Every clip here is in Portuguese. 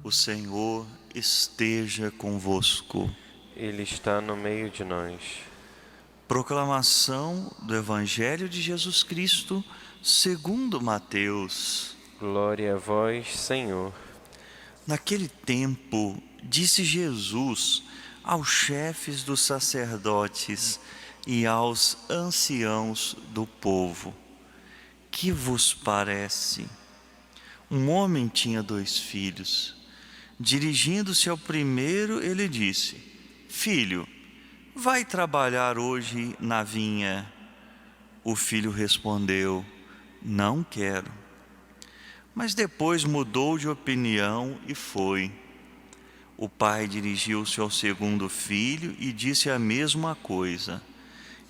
O Senhor esteja convosco. Ele está no meio de nós. Proclamação do Evangelho de Jesus Cristo segundo Mateus. Glória a vós, Senhor. Naquele tempo, disse Jesus aos chefes dos sacerdotes e aos anciãos do povo: que vos parece? Um homem tinha 2 filhos. Dirigindo-se ao primeiro, ele disse: Filho, vai trabalhar hoje na vinha. O filho respondeu: Não quero. Mas depois mudou de opinião e foi. O pai dirigiu-se ao segundo filho e disse a mesma coisa.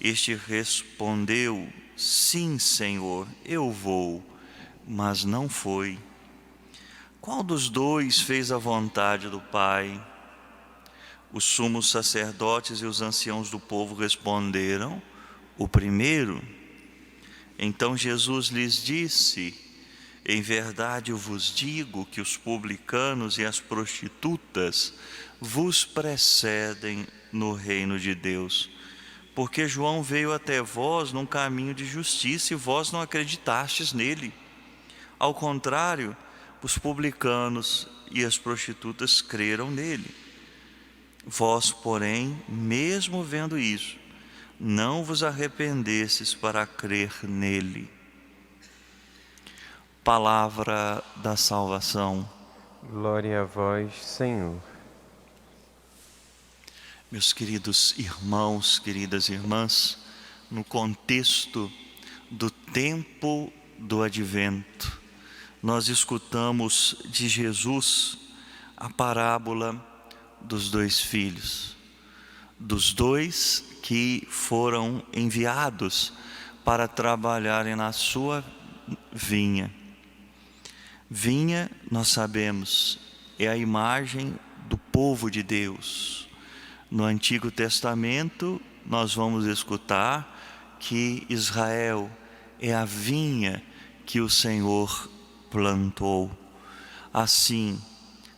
Este respondeu: Sim, Senhor, eu vou. Mas não foi. Qual dos 2 fez a vontade do pai? Os sumos sacerdotes e os anciãos do povo responderam: o primeiro. Então Jesus lhes disse: em verdade eu vos digo que os publicanos e as prostitutas vos precedem no reino de Deus. Porque João veio até vós num caminho de justiça e vós não acreditastes nele. Ao contrário, os publicanos e as prostitutas creram nele. Vós, porém, mesmo vendo isso, não vos arrependestes para crer nele. Palavra da salvação. Glória a vós, Senhor. Meus queridos irmãos, queridas irmãs, no contexto do tempo do Advento, nós escutamos de Jesus a parábola dos 2 filhos, dos 2 que foram enviados para trabalharem na sua vinha. Vinha, nós sabemos, é a imagem do povo de Deus. No Antigo Testamento, nós vamos escutar que Israel é a vinha que o Senhor plantou. Assim,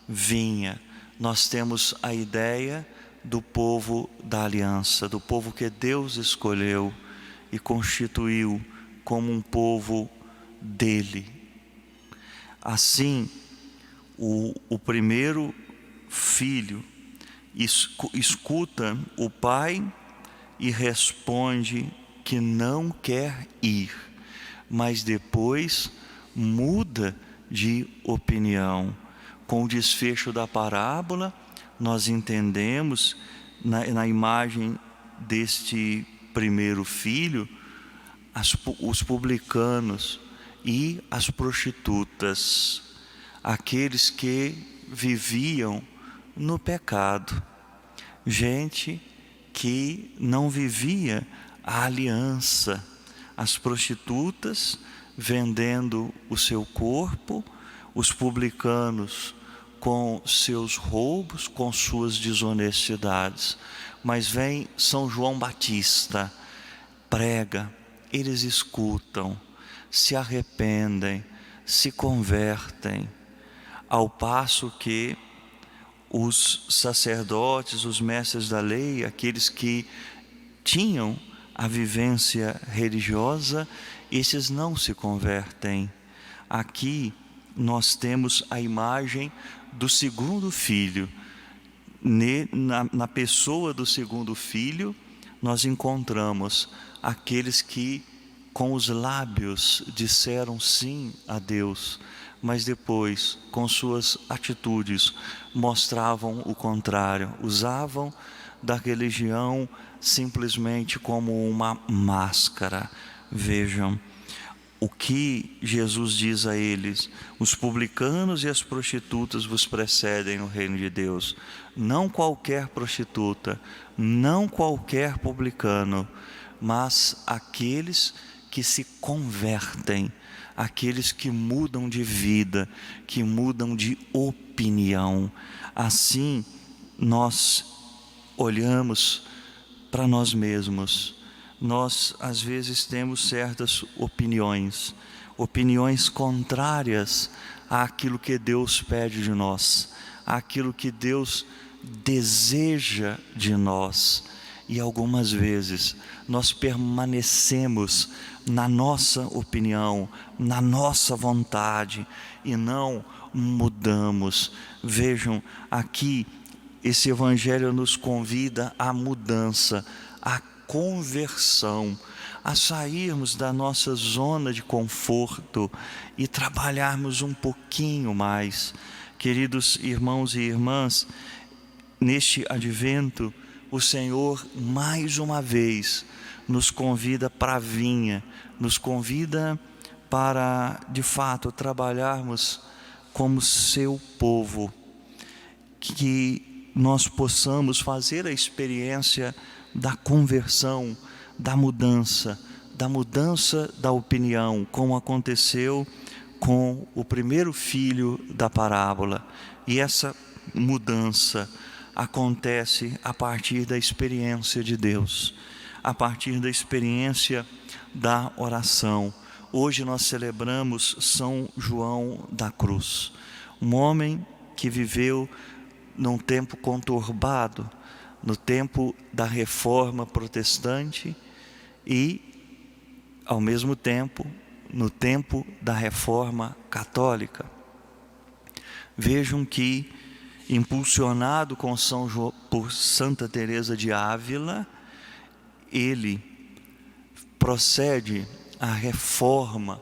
vinha, nós temos a ideia do povo da aliança, do povo que Deus escolheu e constituiu como um povo dele. Assim, o primeiro filho escuta o pai e responde que não quer ir, mas depois muda de opinião. Com o desfecho da parábola, nós entendemos, na imagem deste primeiro filho, os publicanos e as prostitutas, aqueles que viviam no pecado, gente que não vivia a aliança, as prostitutas vendendo o seu corpo, os publicanos com seus roubos, com suas desonestidades. Mas vem São João Batista, prega, eles escutam, se arrependem, se convertem, ao passo que os sacerdotes, os mestres da lei, aqueles que tinham a vivência religiosa, esses não se convertem. Aqui nós temos a imagem do segundo filho. Na pessoa do segundo filho, nós encontramos aqueles que com os lábios disseram sim a Deus, mas depois, com suas atitudes, mostravam o contrário, usavam da religião simplesmente como uma máscara. Vejam o que Jesus diz a eles: os publicanos e as prostitutas vos precedem no reino de Deus. Não qualquer prostituta, não qualquer publicano, mas aqueles que se convertem, aqueles que mudam de vida, que mudam de opinião. Assim, nós olhamos para nós mesmos. Nós, às vezes, temos certas opiniões contrárias àquilo que Deus pede de nós, àquilo que Deus deseja de nós. E algumas vezes nós permanecemos na nossa opinião, na nossa vontade, e não mudamos. Vejam, aqui esse evangelho nos convida à mudança, à conversão, a sairmos da nossa zona de conforto e trabalharmos um pouquinho mais. Queridos irmãos e irmãs, neste advento, o Senhor mais uma vez nos convida para a vinha, nos convida para, de fato, trabalharmos como seu povo, que nós possamos fazer a experiência da conversão, da mudança da opinião, como aconteceu com o primeiro filho da parábola. E essa mudança acontece a partir da experiência de Deus, a partir da experiência da oração. Hoje nós celebramos São João da Cruz, um homem que viveu num tempo conturbado, no tempo da Reforma Protestante e, ao mesmo tempo, no tempo da Reforma Católica. Vejam que, impulsionado por Santa Teresa de Ávila, ele procede à reforma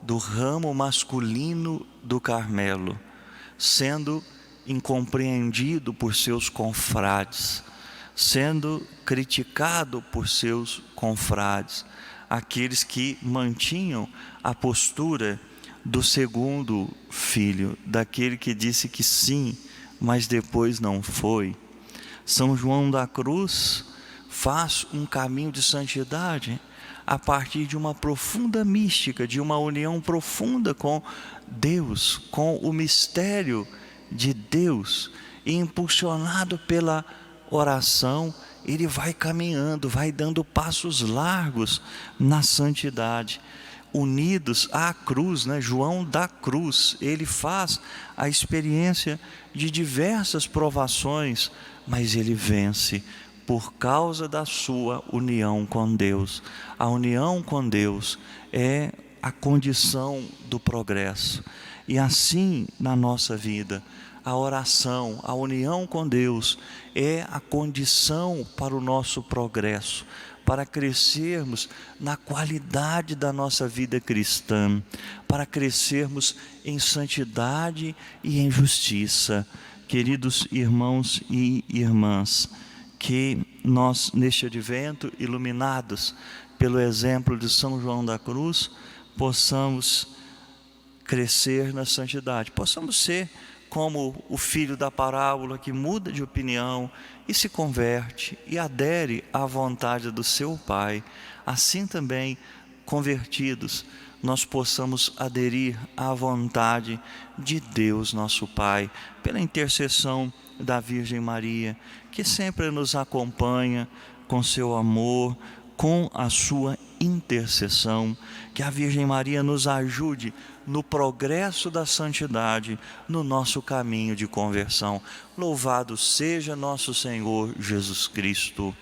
do ramo masculino do Carmelo, sendo incompreendido por seus confrades, sendo criticado por seus confrades, aqueles que mantinham a postura do segundo filho, daquele que disse que sim, mas depois não foi. São João da Cruz faz um caminho de santidade a partir de uma profunda mística, de uma união profunda com Deus, com o mistério de Deus, e impulsionado pela oração, ele vai caminhando, vai dando passos largos na santidade, unidos à cruz, né? João da Cruz, ele faz a experiência de diversas provações, mas ele vence por causa da sua união com Deus. A união com Deus é a condição do progresso. E assim, na nossa vida, a oração, a união com Deus é a condição para o nosso progresso, para crescermos na qualidade da nossa vida cristã, para crescermos em santidade e em justiça. Queridos irmãos e irmãs, que nós, neste advento, iluminados pelo exemplo de São João da Cruz, possamos crescer na santidade, possamos ser como o filho da parábola que muda de opinião e se converte e adere à vontade do seu Pai. Assim também, convertidos, nós possamos aderir à vontade de Deus nosso Pai, pela intercessão da Virgem Maria, que sempre nos acompanha com seu amor, com a sua intercessão. Que a Virgem Maria nos ajude no progresso da santidade, no nosso caminho de conversão. Louvado seja nosso Senhor Jesus Cristo.